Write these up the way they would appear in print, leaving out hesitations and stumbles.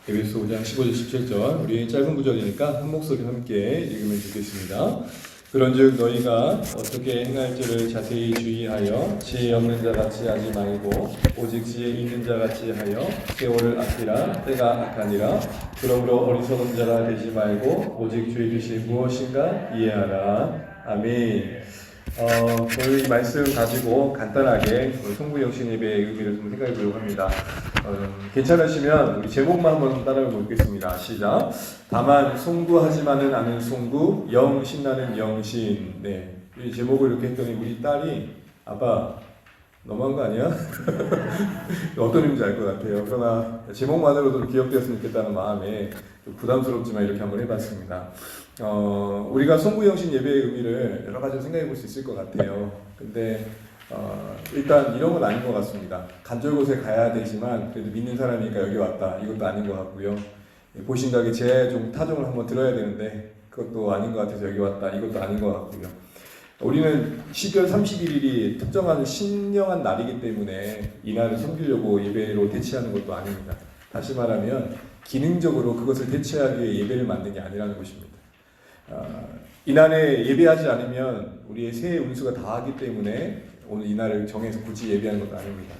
에베소 5장 15절 17절 우리 짧은 구절이니까 한 목소리 함께 읽으면 좋겠습니다. 그런즉 너희가 어떻게 행할지를 자세히 주의하여 지혜 없는 자같이 하지 말고 오직 지혜 있는 자같이 하여 세월을 아끼라. 때가 악하니라. 그러므로 어리석은 자가 되지 말고 오직 주의 뜻이 무엇인가 이해하라. 아멘. 저희 이 말씀 가지고 간단하게 송구영신 예배의 의미를 좀 생각해 보려고 합니다. 괜찮으시면 우리 제목만 한번 따라해 보겠습니다. 시작. 다만 송구하지만은 않은 송구, 영신나는 영신. 네, 이 제목을 이렇게 했더니 우리 딸이 아빠 너무한 거 아니야? 어떤 의미인지 알 것 같아요. 그러나 제목만으로도 기억되었으면 좋겠다는 마음에 좀 부담스럽지만 이렇게 한번 해봤습니다. 우리가 송구영신 예배의 의미를 여러 가지로 생각해 볼 수 있을 것 같아요. 근데 일단 이런 건 아닌 것 같습니다. 간절곳에 가야 되지만 그래도 믿는 사람이니까 여기 왔다. 이것도 아닌 것 같고요. 보신각의 재종 타종을 한번 들어야 되는데 그것도 아닌 것 같아서 여기 왔다. 이것도 아닌 것 같고요. 우리는 12월 31일이 특정한 신령한 날이기 때문에 이날을 섬기려고 예배로 대체하는 것도 아닙니다. 다시 말하면 기능적으로 그것을 대체하기 위해 예배를 만든 게 아니라는 것입니다. 이날에 예배하지 않으면 우리의 새해 운수가 다하기 때문에 오늘 이날을 정해서 굳이 예배하는 것도 아닙니다.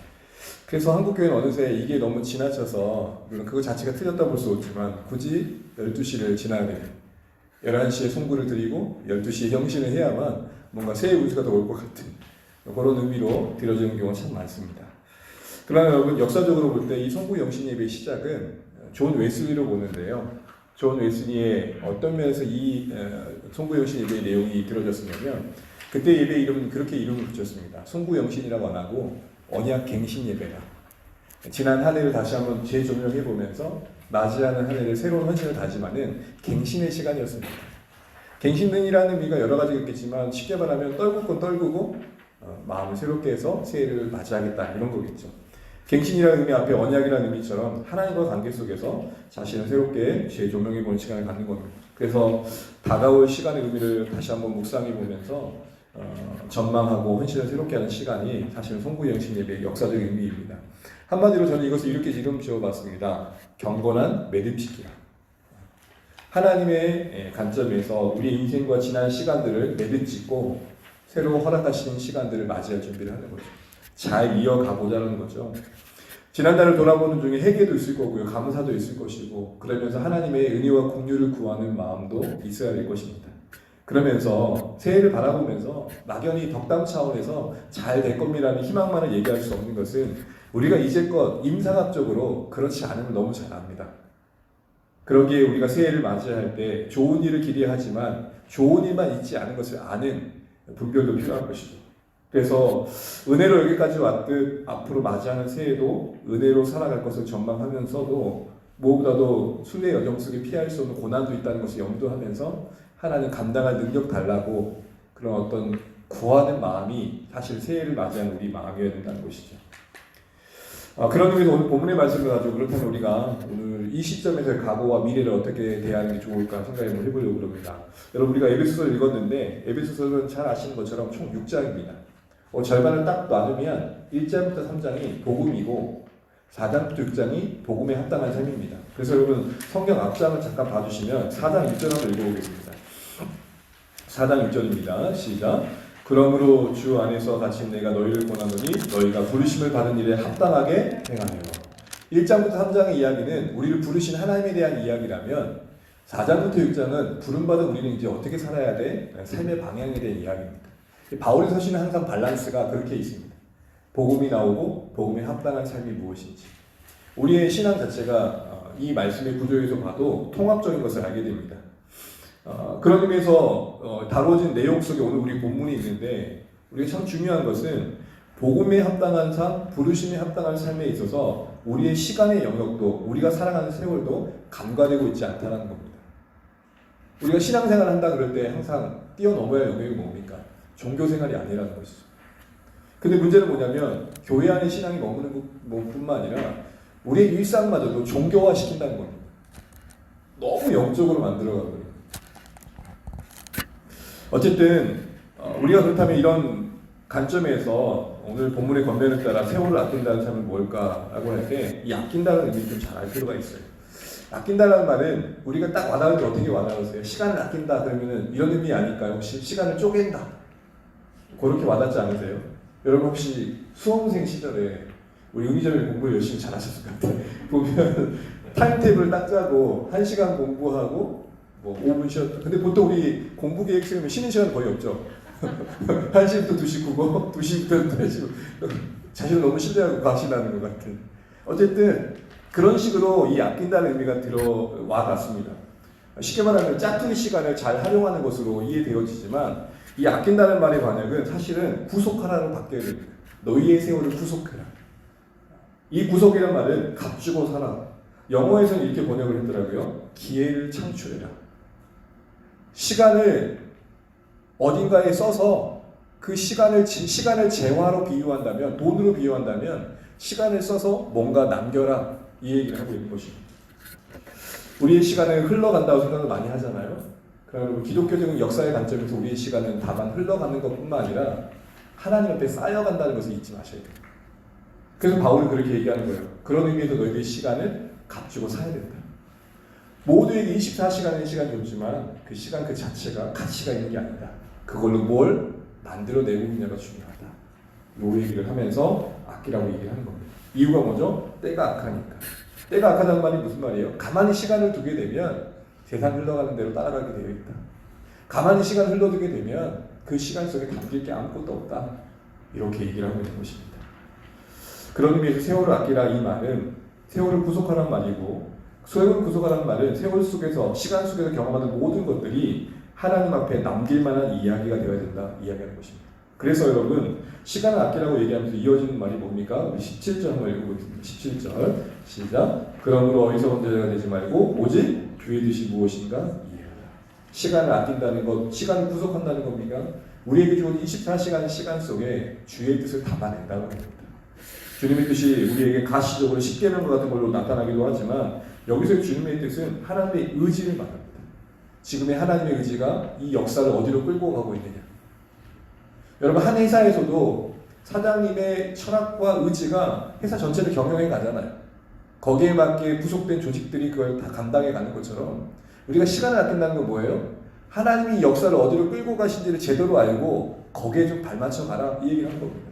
그래서 한국교회는 어느새 이게 너무 지나쳐서 물론 그거 자체가 틀렸다 볼 수 없지만 굳이 12시를 지나야 돼요. 11시에 송구를 드리고 12시에 형신을 해야만 뭔가 새해 운수가 더 올 것 같은 그런 의미로 드려지는 경우가 참 많습니다. 그러나 여러분 역사적으로 볼 때 이 송구 영신 예배의 시작은 존 웨슬리로 보는데요. 존 웨슬리의 어떤 면에서 이 송구 영신 예배의 내용이 들어졌으냐면 그때 예배 이름은 그렇게 이름을 붙였습니다. 송구 영신이라고 안 하고 언약 갱신 예배다. 지난 한 해를 다시 한번 재조명해 보면서 맞이하는 한 해를 새로운 헌신을 다짐하는 갱신의 시간이었습니다. 갱신이라는 의미가 여러 가지가 있겠지만 쉽게 말하면 떨굴 건 떨구고 마음을 새롭게 해서 새해를 맞이하겠다 이런 거겠죠. 갱신이라는 의미 앞에 언약이라는 의미처럼 하나님과 관계 속에서 자신을 새롭게 재조명해보는 시간을 갖는 겁니다. 그래서 다가올 시간의 의미를 다시 한번 묵상해 보면서 전망하고 헌신을 새롭게 하는 시간이 사실은 송구영신 예배의 역사적인 의미입니다. 한마디로 저는 이것을 이렇게 지금 지어봤습니다. 경건한 매듭짓기라. 하나님의 관점에서 우리의 인생과 지난 시간들을 매듭짓고 새로 허락하신 시간들을 맞이할 준비를 하는 거죠. 잘 이어가고자 하는 거죠. 지난달을 돌아보는 중에 회개도 있을 거고요. 감사도 있을 것이고 그러면서 하나님의 은혜와 긍휼을 구하는 마음도 있어야 될 것입니다. 그러면서 새해를 바라보면서 막연히 덕담 차원에서 잘 될 겁니다라는 희망만을 얘기할 수 없는 것은 우리가 이제껏 임상학적으로 그렇지 않음을 너무 잘 압니다. 그러기에 우리가 새해를 맞이할 때 좋은 일을 기대하지만 좋은 일만 있지 않은 것을 아는 분별도 필요한 것이죠. 그래서 은혜로 여기까지 왔듯 앞으로 맞이하는 새해도 은혜로 살아갈 것을 전망하면서도 무엇보다도 순례 여정 속에 피할 수 없는 고난도 있다는 것을 염두하면서 하나님 감당할 능력 달라고 그런 어떤 구하는 마음이 사실 새해를 맞이하는 우리 마음이어야 된다는 것이죠. 그런 의미에서 오늘 본문의 말씀을 가지고 그렇다면 우리가 오늘 이 시점에서의 각오와 미래를 어떻게 대하는 게 좋을까 생각을 해보려고 합니다. 여러분 우리가 에베소서를 읽었는데 에베소서는 잘 아시는 것처럼 총 6장입니다. 절반을 딱 나누면 1장부터 3장이 복음이고 4장부터 6장이 복음에 합당한 삶입니다. 그래서 여러분 성경 앞장을 잠깐 봐주시면 4장 6절 한번 읽어보겠습니다. 4장 6절입니다. 시작. 그러므로 주 안에서 갇힌 내가 너희를 권하노니 너희가 부르심을 받은 일에 합당하게 행하며. 1장부터 3장의 이야기는 우리를 부르신 하나님에 대한 이야기라면 4장부터 6장은 부름받은 우리는 이제 어떻게 살아야 돼? 삶의 방향에 대한 이야기입니다. 바울의 서신은 항상 밸런스가 그렇게 있습니다. 복음이 나오고 복음에 합당한 삶이 무엇인지. 우리의 신앙 자체가 이 말씀의 구조에서 봐도 통합적인 것을 알게 됩니다. 그런 의미에서 다뤄진 내용 속에 오늘 우리 본문이 있는데 우리가 참 중요한 것은 복음에 합당한 삶, 부르심에 합당한 삶에 있어서 우리의 시간의 영역도 우리가 살아가는 세월도 간과되고 있지 않다는 겁니다. 우리가 신앙생활을 한다 그럴 때 항상 뛰어넘어야 할 영역이 뭡니까? 종교생활이 아니라는 것이죠. 근데 문제는 뭐냐면 교회 안에 신앙이 머무는 것뿐만 아니라 우리의 일상마저도 종교화시킨다는 겁니다. 너무 영적으로 만들어가거든요. 어쨌든 우리가 그렇다면 이런 관점에서 오늘 본문의 권면에 따라 세월을 아낀다는 삶은 뭘까라고 할 때 이 아낀다는 의미를 좀 잘 알 필요가 있어요. 아낀다는 말은 우리가 딱 와닿을 때 어떻게 와닿으세요? 시간을 아낀다 그러면은 이런 의미 아닐까요? 혹시 시간을 쪼갠다 그렇게 와닿지 않으세요? 여러분 혹시 수험생 시절에 우리 은희점에 공부 열심히 잘하셨을 것 같아요. 보면 타임테이블 딱 짜고 1시간 공부하고 뭐 5분 쉬었다. 근데 보통 우리 공부 계획 세우면 쉬는 시간 거의 없죠. 1시부터 2시 국어, 2시부터 4시. 자신을 너무 신뢰하고 가시라는 것 같은. 어쨌든 그런 식으로 이 아낀다는 의미가 들어와 갔습니다. 쉽게 말하면 짝퉁 시간을 잘 활용하는 것으로 이해되어지지만 이 아낀다는 말의 반역은 사실은 구속하라로 바뀌어야 됩니다. 너희의 세월을 구속해라. 이 구속이란 말은 값주고 살아. 영어에서는 이렇게 번역을 했더라고요. 기회를 창출해라. 시간을 어딘가에 써서 그 시간을 재화로 비유한다면, 돈으로 비유한다면 시간을 써서 뭔가 남겨라 이 얘기를 하고 있는 것입니다. 우리의 시간은 흘러간다고 생각을 많이 하잖아요. 그러면 기독교적인 역사의 관점에서 우리의 시간은 다만 흘러가는 것뿐만 아니라 하나님 앞에 쌓여간다는 것을 잊지 마셔야 돼요. 그래서 바울은 그렇게 얘기하는 거예요. 그런 의미에서 너희들의 시간을 값주고 사야 된다. 모두에게 24시간의 시간이 줬지만 그 시간 그 자체가 가치가 있는 게 아니다. 그걸로 뭘 만들어내고 있냐가 중요하다. 요 얘기를 하면서 아끼라고 얘기를 하는 겁니다. 이유가 뭐죠? 때가 악하니까. 때가 악하다는 말이 무슨 말이에요? 가만히 시간을 두게 되면 세상 흘러가는 대로 따라가게 되어 있다. 가만히 시간을 흘러두게 되면 그 시간 속에 담길 게 아무것도 없다. 이렇게 얘기를 하고 있는 것입니다. 그런 의미에서 세월을 아끼라 이 말은 세월을 구속하라는 말이고, 세월을 구속하라는 말은 세월 속에서 시간 속에서 경험하는 모든 것들이 하나님 앞에 남길 만한 이야기가 되어야 된다 이야기하는 것입니다. 그래서 여러분 시간을 아끼라고 얘기하면서 이어지는 말이 뭡니까? 우리 17절 한번 읽어보겠습니다. 17절 시작. 그러므로 어리석은 자가 되지 말고 오직 주의 뜻이 무엇인가 이해하라. 시간을 아낀다는 것, 시간을 구속한다는 겁니까? 우리에게 주어진 24시간 시간 속에 주의 뜻을 담아낸다는 겁니다. 주님의 뜻이 우리에게 가시적으로 십계명과 같은 걸로 나타나기도 하지만 여기서 주님의 뜻은 하나님의 의지를 말합니다. 지금의 하나님의 의지가 이 역사를 어디로 끌고 가고 있느냐. 여러분 한 회사에서도 사장님의 철학과 의지가 회사 전체를 경영해 가잖아요. 거기에 맞게 부속된 조직들이 그걸 다 감당해 가는 것처럼 우리가 시간을 아낀다는 건 뭐예요? 하나님이 역사를 어디로 끌고 가신지를 제대로 알고 거기에 좀 발맞춰 가라 이 얘기를 하는 겁니다.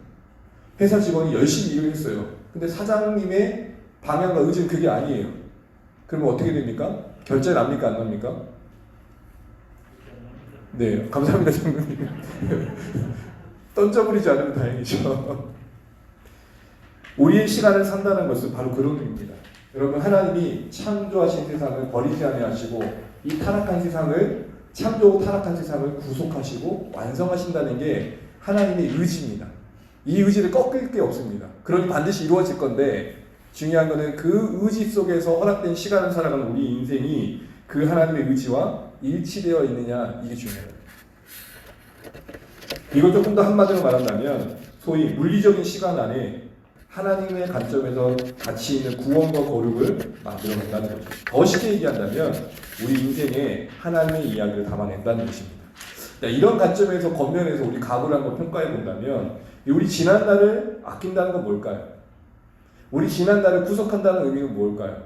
회사 직원이 열심히 일을 했어요. 근데 사장님의 방향과 의지는 그게 아니에요. 그러면 어떻게 됩니까? 결제 납니까? 안 납니까? 네, 감사합니다, 장로님. 던져버리지 않으면 다행이죠. 우리의 시간을 산다는 것은 바로 그런 의미입니다. 여러분, 하나님이 창조하신 세상을 버리지 아니하시고 이 타락한 세상을 창조하고 타락한 세상을 구속하시고 완성하신다는 게 하나님의 의지입니다. 이 의지를 꺾을 게 없습니다. 그러니 반드시 이루어질 건데 중요한 것은 그 의지 속에서 허락된 시간을 살아가는 우리 인생이 그 하나님의 의지와 일치되어 있느냐 이게 중요해요. 이걸 조금 더 한마디로 말한다면 소위 물리적인 시간 안에 하나님의 관점에서 가치 있는 구원과 거룩을 만들어낸다는 거죠. 더 쉽게 얘기한다면 우리 인생에 하나님의 이야기를 담아낸다는 것입니다. 이런 관점에서 겉면에서 우리 과거를 한번 평가해 본다면 우리 지난날을 아낀다는 건 뭘까요? 우리 지난날을 구속한다는 의미는 뭘까요?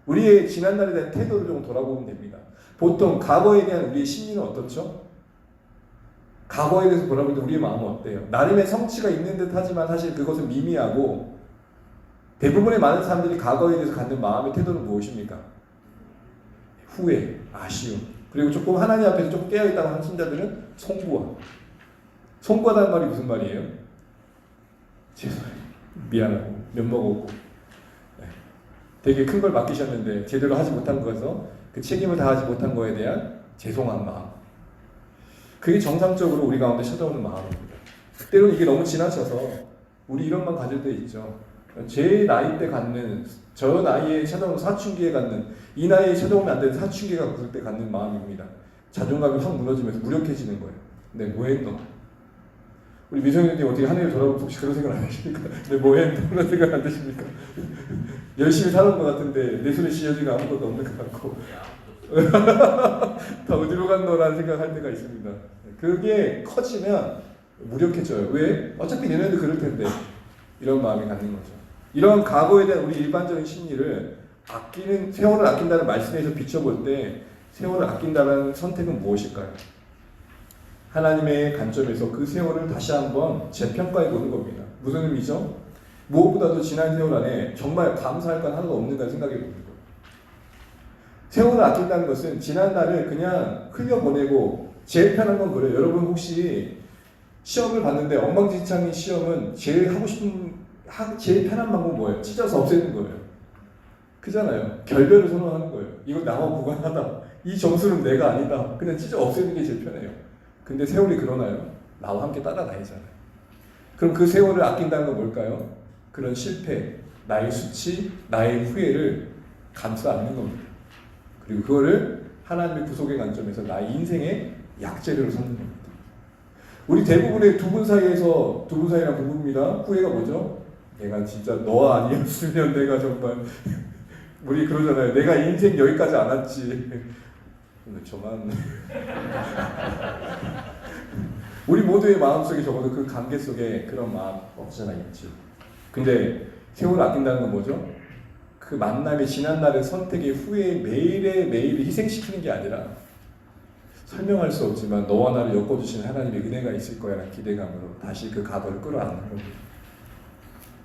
우리의 지난날에 대한 태도를 좀 돌아보면 됩니다. 보통 과거에 대한 우리의 심리는 어떻죠? 과거에 대해서 돌아볼 때 우리의 마음은 어때요? 나름의 성취가 있는 듯 하지만 사실 그것은 미미하고 대부분의 많은 사람들이 과거에 대해서 갖는 마음의 태도는 무엇입니까? 후회, 아쉬움, 그리고 조금 하나님 앞에서 조금 깨어있다고 하는 신자들은 송구함. 송구하다는 말이 무슨 말이에요? 죄송해요. 미안하고 면목없고 되게 큰 걸 맡기셨는데 제대로 하지 못한 거에서 그 책임을 다하지 못한 거에 대한 죄송한 마음. 그게 정상적으로 우리 가운데 찾아오는 마음입니다. 때로는 이게 너무 지나쳐서 우리 이런 마음 가질 때 있죠. 제 나이 때 갖는, 저 나이에 찾아오는 사춘기에 갖는, 이 나이에 찾아오면 안 되는 사춘기가 그럴 때 갖는 마음입니다. 자존감이 확 무너지면서 무력해지는 거예요. 네, 뭐했노? 우리 미성년님 어떻게 한 해를 돌아보면 혹시 그런 생각 안 하십니까? 네, 뭐했노? 그런 생각 안 드십니까? 열심히 살은 것 같은데 내 손에 쥐어지가 아무것도 없는 것 같고 다 어디로 갔노라는 생각할 때가 있습니다. 그게 커지면 무력해져요. 왜? 어차피 내년에도 그럴 텐데 이런 마음이 갖는 거죠. 이런 과거에 대한 우리 일반적인 심리를 세월을 아낀다는 말씀에서 비춰볼 때 세월을 아낀다는 선택은 무엇일까요? 하나님의 관점에서 그 세월을 다시 한번 재평가해 보는 겁니다. 무슨 의미죠? 무엇보다도 지난 세월 안에 정말 감사할 건 하나도 없는가 생각해 보는 거예요. 세월을 아낀다는 것은 지난 날을 그냥 흘려보내고 제일 편한 건 그래요. 여러분 혹시 시험을 봤는데 엉망진창인 시험은 제일 편한 방법은 뭐예요? 찢어서 없애는 거예요. 그잖아요. 결별을 선언하는 거예요. 이거 나와 무관하다. 이 점수는 내가 아니다. 그냥 찢어 없애는 게 제일 편해요. 근데 세월이 그러나요? 나와 함께 따라다니잖아요. 그럼 그 세월을 아낀다는 건 뭘까요? 그런 실패, 나의 수치, 나의 후회를 감싸 안는 겁니다. 그리고 그거를 하나님의 구속의 관점에서 나의 인생의 약재료로 삼는 겁니다. 우리 대부분의 두 분 사이에서, 두 분 사이랑 부부입니다. 후회가 뭐죠? 내가 진짜 너 아니었으면 내가 정말 우리 그러잖아요. 내가 인생 여기까지 안 왔지. 근데 저만 우리 모두의 마음속에 적어도 그 관계 속에 그런 마음 없잖아 있지. 근데 세월을 아낀다는 건 뭐죠? 그 만남의 지난 날의 선택의 후에 매일을 희생시키는 게 아니라 설명할 수 없지만 너와 나를 엮어주시는 하나님의 은혜가 있을 거야라는 기대감으로 다시 그 과거를 끌어안는 겁니다.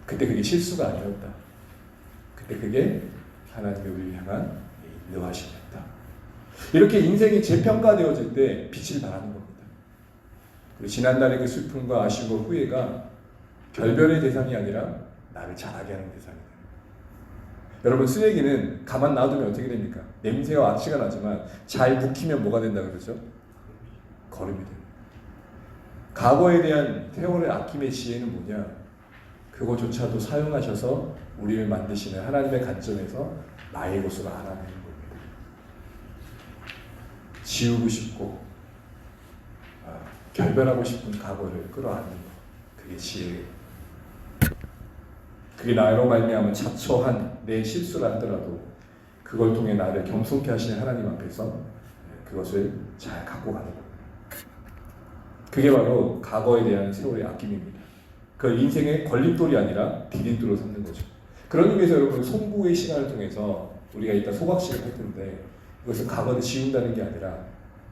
그때 그게 실수가 아니었다. 그때 그게 하나님의 우리를 향한 인도하심이었다. 이렇게 인생이 재평가되어질 때 빛을 발하는 겁니다. 그리고 지난날의 그 슬픔과 아쉬움과 후회가 결별의 대상이 아니라 나를 자라게 하는 대상이다. 여러분 쓰레기는 가만 놔두면 어떻게 됩니까? 냄새와 악취가 나지만 잘 묵히면 뭐가 된다 그러죠? 거름이 됩니다. 과거에 대한 세월의 아낌의 지혜는 뭐냐? 그거조차도 사용하셔서 우리를 만드시는 하나님의 관점에서 나의 것으로 알아내는 겁니다. 지우고 싶고 결별하고 싶은 과거를 끌어안는 것, 그게 지혜예요. 그게 나로 말미암아 자초한 내 실수라 하더라도 그걸 통해 나를 겸손케 하시는 하나님 앞에서 그것을 잘 갖고 가는 겁니다. 그게 바로 과거에 대한 세월의 아낌입니다. 그 인생의 걸림돌이 아니라 디딤돌로 삼는 거죠. 그런 의미에서 여러분 송구의 시간을 통해서 우리가 이따 소각식을 할 텐데 이것을 과거를 지운다는 게 아니라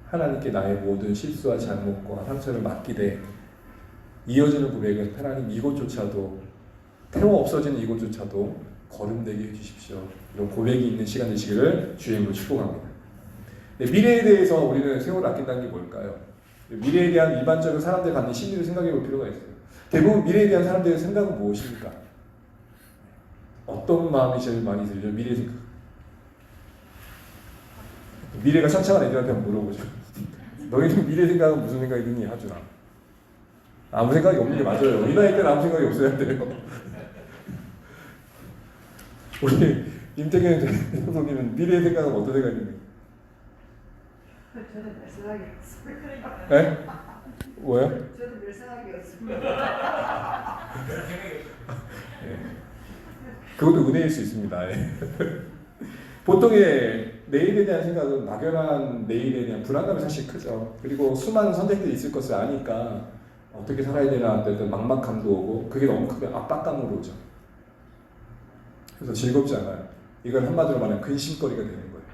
하나님께 나의 모든 실수와 잘못과 상처를 맡기되 이어지는 고백은 하나님 이것조차도 태워 없어지는 이것조차도 거름되게 해주십시오. 이런 고백이 있는 시간 되시기를 주의 이름으로 축복합니다. 미래에 대해서 우리는 세월을 아낀다는 게 뭘까요? 미래에 대한 일반적인 사람들이 갖는 심리를 생각해 볼 필요가 있어요. 대부분 미래에 대한 사람들의 생각은 무엇입니까? 어떤 마음이 제일 많이 들죠? 미래 생각. 미래가 창창한 애들한테 한번 물어보죠. 너희들 미래 생각은 무슨 생각이 드니? 하주나. 아무 생각이 없는 게 맞아요. 이 나이 때는 아무 생각이 없어야 돼요. 우리 임태경 선생님은 미래의 생각은 어떤 생각이 있는가요? 저는 별 생각이 없습니다. 네? 뭐요? 저도 별 생각이 없습니다. 네. 그것도 은혜일 수 있습니다. 네. 보통의 내일에 대한 생각은 막연한 내일에 대한 불안감이 사실 크죠. 그리고 수많은 선택들이 있을 것을 아니까 어떻게 살아야 되나 어떤 막막감도 오고 그게 너무 크게 압박감으로 오죠. 그래서 즐겁지 않아요. 이걸 한마디로 말하면 근심거리가 되는 거예요.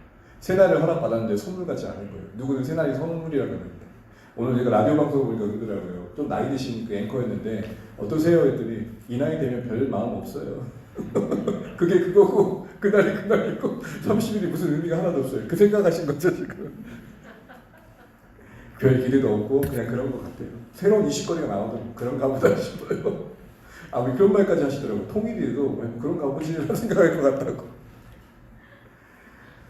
새날을 허락받았는데 선물 같지 않은 거예요. 누구는 새날이 선물이라고 그러는데 오늘 제가 라디오 방송 보니까 그러더라고요. 좀 나이 드신 그 앵커였는데 어떠세요? 했더니 이 나이 되면 별 마음 없어요. 그게 그거고 그날이 그날이고 30일이 무슨 의미가 하나도 없어요. 그 생각하신 거죠 지금. 별 기대도 없고 그냥 그런 것 같아요. 새로운 이슈거리가 나오더라고요. 그런가 보다 싶어요. 우리 그런 말까지 하시더라고요. 통일이도 그런가 보지라는 생각할 것 같다고.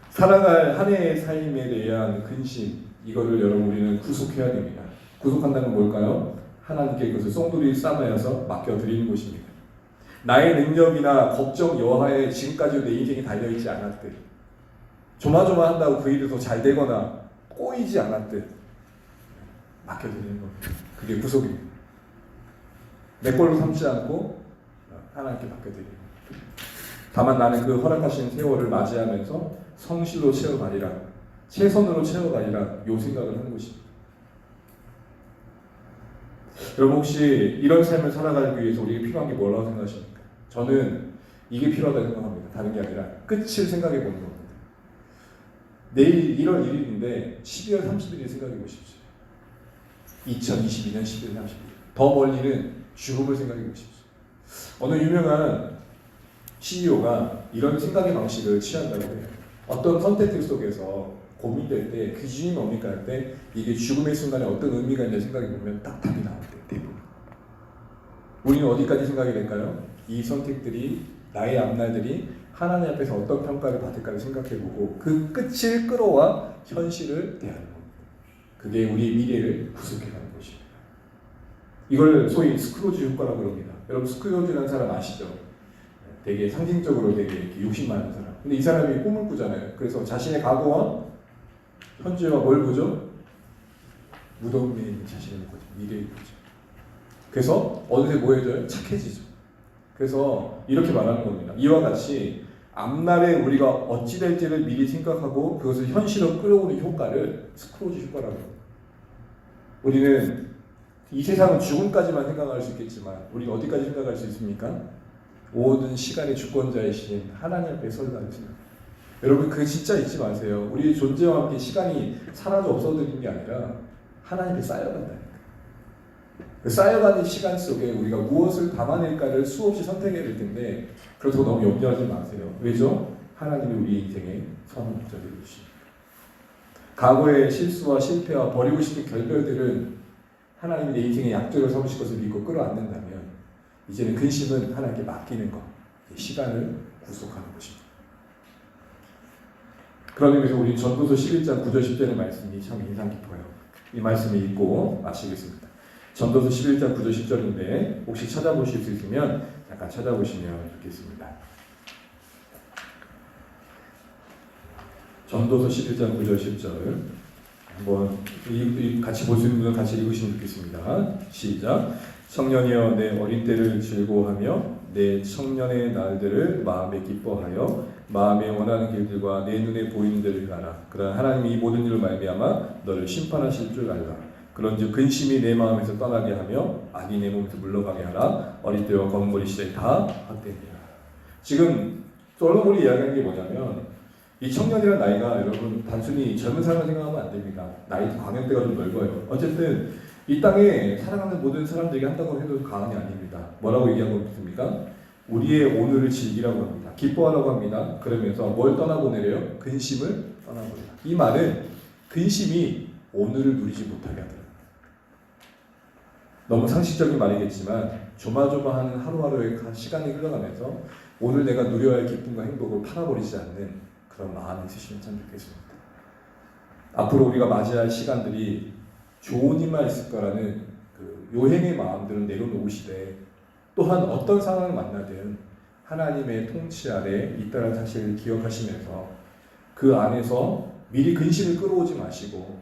살아갈 한 해의 삶에 대한 근심, 이거를 여러분 우리는 구속해야 됩니다. 구속한다는 건 뭘까요? 하나님께 이것을 쏨돌이 싸매어서 맡겨드리는 것입니다. 나의 능력이나 걱정 여하에 지금까지 내 인생이 달려있지 않았듯, 조마조마한다고 그 일이 더 잘 되거나 꼬이지 않았듯 맡겨드리는 겁니다. 그게 구속입니다. 내 걸로 삼지 않고 하나님께 맡겨드리는 겁니다. 다만 나는 그 허락하신 세월을 맞이하면서 성실로 채워가리라, 최선으로 채워가리라 요 생각을 하는 것입니다. 여러분 혹시 이런 삶을 살아가기 위해서 우리에게 필요한 게 뭐라고 생각하십니까? 저는 이게 필요하다고 생각합니다. 다른 게 아니라 끝을 생각해 보는 겁니다. 내일 1월 1일인데 12월 30일을 생각해 보십시오. 2022년 12월 30일. 더 멀리는 죽음을 생각해 보십시오. 어느 유명한 CEO가 이런 생각의 방식을 취한다고 해요. 어떤 선택들 속에서 고민될 때 그 기준이 뭡니까 할 때 이게 죽음의 순간에 어떤 의미가 있냐 생각해 보면 딱 답이 나온대요. 대부분. 우리는 어디까지 생각이 될까요? 이 선택들이 나의 앞날들이 하나님 앞에서 어떤 평가를 받을까를 생각해보고 그 끝을 끌어와 현실을 대하는 겁니다. 그게 우리의 미래를 구속해가는 것입니다. 이걸 소위 스크로지 효과라고 그럽니다. 여러분 스크로지라는 사람 아시죠? 되게 상징적으로 되게 욕심 많은 사람. 근데 이 사람이 꿈을 꾸잖아요. 그래서 자신의 과거와 현재와 뭘 보죠? 무덤에 있는 자신을 보죠. 미래를 보죠. 그래서 어느새 뭐 해져요? 착해지죠. 그래서 이렇게 말하는 겁니다. 이와 같이 앞날에 우리가 어찌 될지를 미리 생각하고 그것을 현실로 끌어오는 효과를 스크로지 효과라고 합니다. 우리는 이 세상은 죽음까지만 생각할 수 있겠지만 우리가 어디까지 생각할 수 있습니까? 모든 시간의 주권자이신 하나님 앞에 설다는 생각. 여러분 그거 진짜 잊지 마세요. 우리의 존재와 함께 시간이 사라져 없어지는 게 아니라 하나님 앞에 쌓여간다니까. 그 쌓여가는 시간 속에 우리가 무엇을 담아낼까를 수없이 선택해야 될 텐데 그렇다고 너무 염려하지 마세요. 왜죠? 하나님이 우리 인생의 선한 목적을 이루십니다. 과거의 실수와 실패와 버리고 싶은 결별들은 하나님이 내 인생의 약속을 삼으실 것을 믿고 끌어안는다면 이제는 근심은 하나님께 맡기는 것, 시간을 구속하는 것입니다. 그런 의미에서 우리 전도서 11장 9절 10절의 말씀이 참 인상 깊어요. 이 말씀을 읽고 마치겠습니다. 전도서 11장 9절 10절인데 혹시 찾아보실 수 있으면 잠깐 찾아보시면 좋겠습니다. 전도서 11장 9절 10절 한번 같이 볼 수 있는 분은 같이 읽으시면 좋겠습니다. 시작. 청년이여 내 어린 때를 즐거워하며 내 청년의 날들을 마음에 기뻐하여 마음에 원하는 길들과 내 눈에 보이는 데를 가라. 그러나 하나님이 이 모든 일을 말미암아 너를 심판하실 줄 알라. 그런즉 근심이 내 마음에서 떠나게 하며 악이 내 몸에서 물러가게 하라. 어릴 때와 검은 머리 시절이 다 헛되니라. 지금 솔로몬이 이야기하는 게 뭐냐면 이 청년이라는 나이가 여러분 단순히 젊은 사람을 생각하면 안 됩니다. 나이 광역대가 좀 넓어요. 어쨌든 이 땅에 살아가는 모든 사람들에게 한다고 해도 과언이 아닙니다. 뭐라고 얘기하고 있습니까? 우리의 오늘을 즐기라고 합니다. 기뻐하라고 합니다. 그러면서 뭘 떠나보내래요? 근심을 떠나보내라. 이 말은 근심이 오늘을 누리지 못하게 하더라. 너무 상식적인 말이겠지만 조마조마하는 하루하루의 시간이 흘러가면서 오늘 내가 누려야 할 기쁨과 행복을 팔아버리지 않는 그런 마음이 있으시면 참 좋겠습니다. 앞으로 우리가 맞이할 시간들이 좋은 일만 있을 거라는 그 요행의 마음들은 내려놓으시되 또한 어떤 상황을 만나든 하나님의 통치 아래 있다는 사실을 기억하시면서 그 안에서 미리 근심을 끌어오지 마시고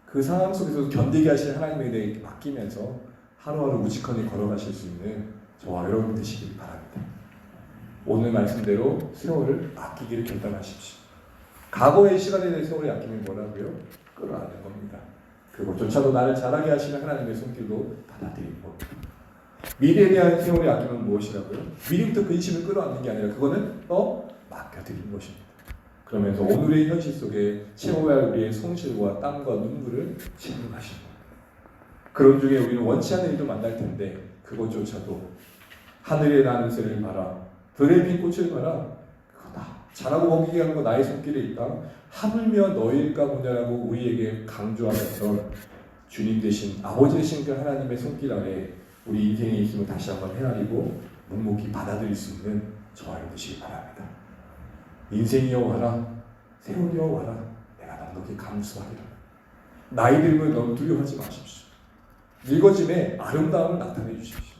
그 상황 속에서 견디게 하실 하나님에 대해 맡기면서 하루하루 우직하게 걸어가실 수 있는 저와 여러분 되시길 바랍니다. 오늘 말씀대로 세월을 아끼기를 결단하십시오. 과거의 시간에 대해 세월을 아끼면 뭐라고요? 끌어안는 겁니다. 그것조차도 나를 자라게 하시는 하나님의 손길로 받아들이는 겁니다. 미래에 대한 세월을 아끼면 무엇이라고요? 미리부터 근심을 끌어안는 게 아니라 그거는 맡겨드리는 것입니다. 그러면서 오늘의 현실 속에 채워야 할 우리의 손실과 땀과 눈물을 채워가시는 겁니다. 그런 중에 우리는 원치 않는 일도 만날 텐데 그것조차도 하늘에 나는 새를 봐라, 들에 핀 꽃을 봐라, 그거다. 자라고 먹이게 하는 거 나의 손길에 있다. 하물며 너일까 보냐라고 우리에게 강조하면서 주님 되신 아버지 되신 그 하나님의 손길 아래 우리 인생의 있음을 다시 한번 헤아리고 묵묵히 받아들일 수 있는 저와 여러분 되시기 바랍니다. 인생이여 와라, 세월이여 와라, 내가 넉넉히 감수하리라. 나이 들면 너무 두려워하지 마십시오. 늙어짐의 아름다움을 나타내 주십시오.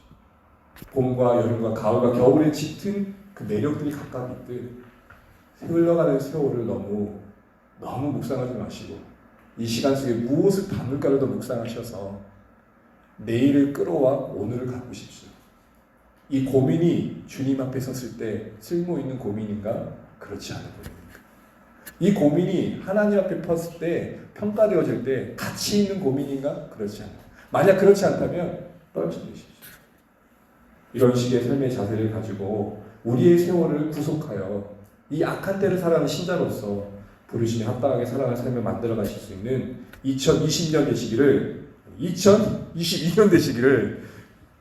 봄과 여름과 가을과 겨울에 짙은 그 매력들이 각각 있듯 흘러가는 세월을 너무 묵상하지 마시고 이 시간 속에 무엇을 담을까를 더 묵상하셔서 내일을 끌어와 오늘을 가꾸십시오. 이 고민이 주님 앞에 섰을 때 쓸모 있는 고민인가? 그렇지 않은 고민입니까? 이 고민이 하나님 앞에 섰을 때 평가되어질 때 가치 있는 고민인가? 그렇지 않아요. 만약 그렇지 않다면 떨쳐내십시오. 이런 식의 삶의 자세를 가지고 우리의 세월을 구속하여 이 악한 때를 살아가는 신자로서 부르심에 합당하게 살아가는 삶을 만들어 가실 수 있는 2020년 되시기를 2022년 되시기를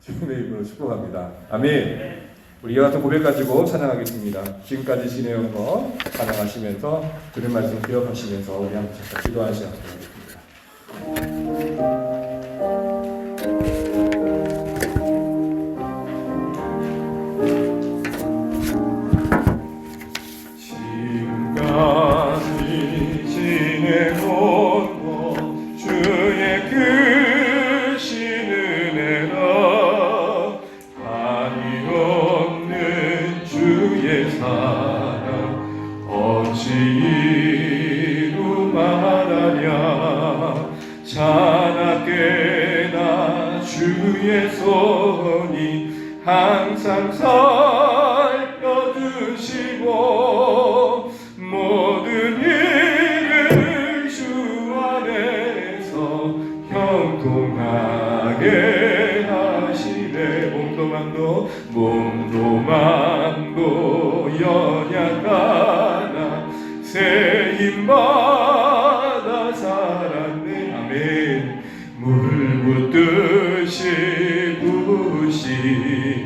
주님의 이름으로 축복합니다. 아멘. 우리 이와 같은 고백 가지고 찬양하겠습니다. 지금까지 지내온 거 찬양하시면서 들은 말씀 기억하시면서 우리 함께 잠깐 기도하는 시간 가져보겠습니다. 지금까지 지내온 것 주의 크신 은혜라 한이 없는 주의 사랑 어찌 이루 말하랴 자나깨나 주의 손이 항상 살펴주시고 모든 일을 주 안에서 형통하게 하시네. 몸도 맘도 연약하나 새 힘받아 살았네. 아멘. 물 붓듯이 부으시는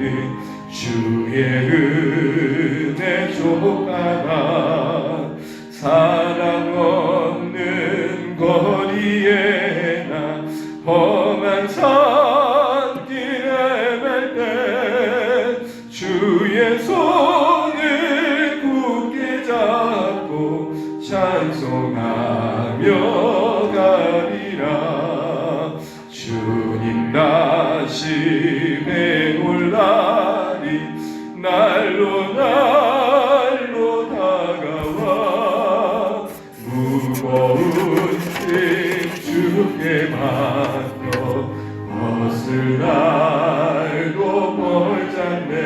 주의 은혜 조가나 사랑 없는 거리에나 험한 산길에 갈 때 주의 손을 굳게 잡고 찬송하며 가리라. 주님 다시 배울 날이 날로 다가와 무거운 짐 주께 맡겨 벗을 날도 멀잖네.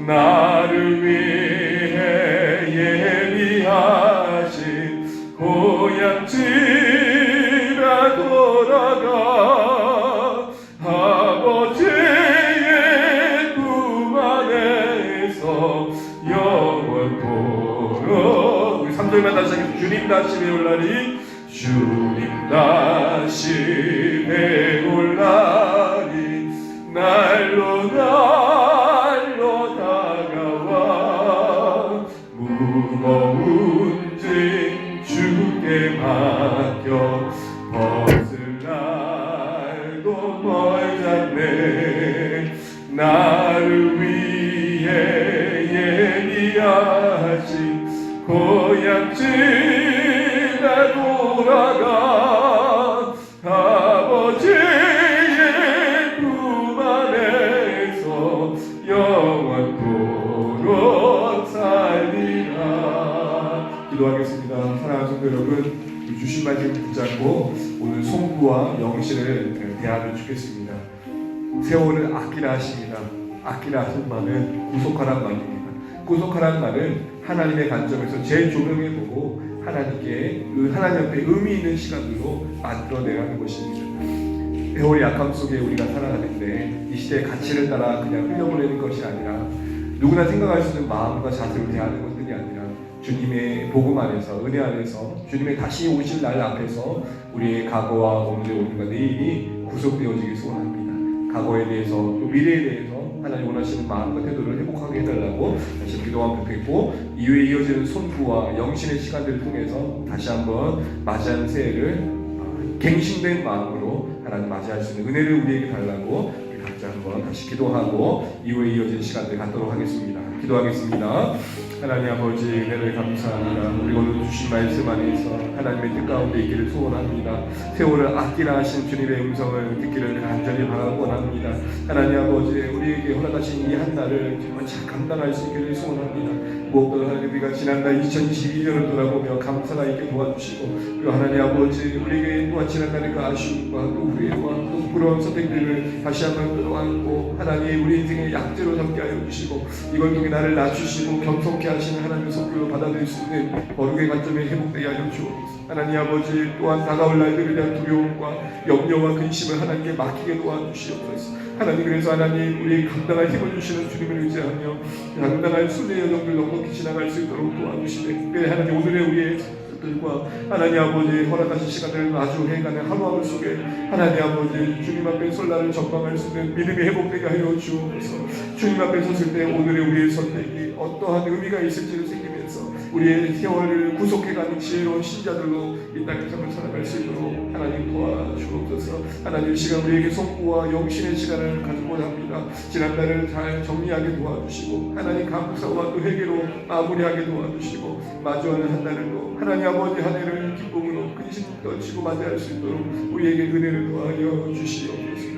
나를 위해 예비하신 고향집에 돌아가 아버지의 품 안에서 영원토록. 우리 3절만 다시 하겠습니다. 주님 다시 배울 날이 주님 다시 배울 날이 날로 다가와 무거운 짐 주께 맡겨 벗을 날도 멀잖네. 나를 위해 예비하신 고향집에 돌아가 아버지의 품 안에서 영원토록 살리라. 기도하겠습니다. 사랑하는 성도 여러분, 주신 말씀 붙잡고 오늘 송구와 영신을 대하면 좋겠습니다. 세월을 아끼라 하십니다. 아끼라 하신 말은 구속하라는 말입니다. 구속하라는 말은 하나님의 관점에서 재조명해보고 하나님 앞에 의미 있는 시간으로 만들어내라는 것입니다. 세월의 약함 속에 우리가 살아가는데 이 시대의 가치를 따라 그냥 흘려보내는 것이 아니라 누구나 생각할 수 있는 마음과 자세로 대하는 것들이 아니라 주님의 복음 안에서, 은혜 안에서, 주님의 다시 오실 날 앞에서 우리의 과거와 오늘의 오늘과 내일이 구속되어지길 소원합니다. 과거에 대해서 또 미래에 대해서 하나님 원하시는 마음과 태도를 회복하게 해달라고 다시 기도하면 좋겠고, 이후에 이어지는 손부와 영신의 시간들을 통해서 다시 한번 맞이하는 새해를 갱신된 마음으로 하나님 맞이할 수 있는 은혜를 우리에게 달라고 우리 각자 한번 다시 기도하고 이후에 이어지는 시간들 갖도록 하겠습니다. 기도하겠습니다. 하나님 아버지, 은혜를 감사합니다. 우리 오늘 주신 말씀 안에서 하나님의 뜻 가운데 있기를 소원합니다. 세월을 아끼라 하신 주님의 음성을 듣기를 간절히 바라고 원합니다. 하나님 아버지, 우리에게 허락하신 이 한 날을 정말 잘 감당할 수 있기를 소원합니다. 무엇보다 하나님 우리가 지난달 2022년을 돌아보며 감사가 있게 도와주시고 그 하나님 아버지 우리에게 또한 지난달의 그 아쉬움과 또 후회와 또 부러운 선택들을 다시 한번 끌어안고 하나님 우리 인생의 약재로 삼게 하여 주시고 이걸 통해 나를 낮추시고 겸손케 하시는 하나님의 속도로 받아들일 수 있는 거룩의 관점에 회복되게 하여 주옵소서. 하나님 아버지 또한 다가올 날들에 대한 두려움과 염려와 근심을 하나님께 맡기게 도와주시옵소서. 하나님 그래서 하나님 우리 감당할 힘을 주시는 주님을 의지하며 감당할 순례의 여정들 넉넉히 지나갈 수 있도록 도와주시되 특별히 하나님 오늘의 우리의 들과 하나님 아버지 허락하신 시간을 마주해가는 하루하루 속에 하나님 아버지 주님 앞에 설날을 전망할 수 있는 믿음이 회복되게 하여 주옵소서. 주님 앞에 섰을 때 오늘의 우리의 선택이 어떠한 의미가 있을지를 생기면서 우리의 세월을 구속해가는 지혜로운 신자들로 이 땅의 삶을 살아갈 수 있도록 하나님 도와주옵소서. 하나님 이 시간 우리에게 성부와 영신의 시간을 가지고자 합니다. 지난달을 잘 정리하게 도와주시고 하나님 감사와 또 회개로 마무리하게 도와주시고 마주하는 한 달을 또 하나님 아버지 한 해를 기쁨으로 근심 떨치고 맞이할 수 있도록 우리에게 은혜를 더하여 주시옵소서.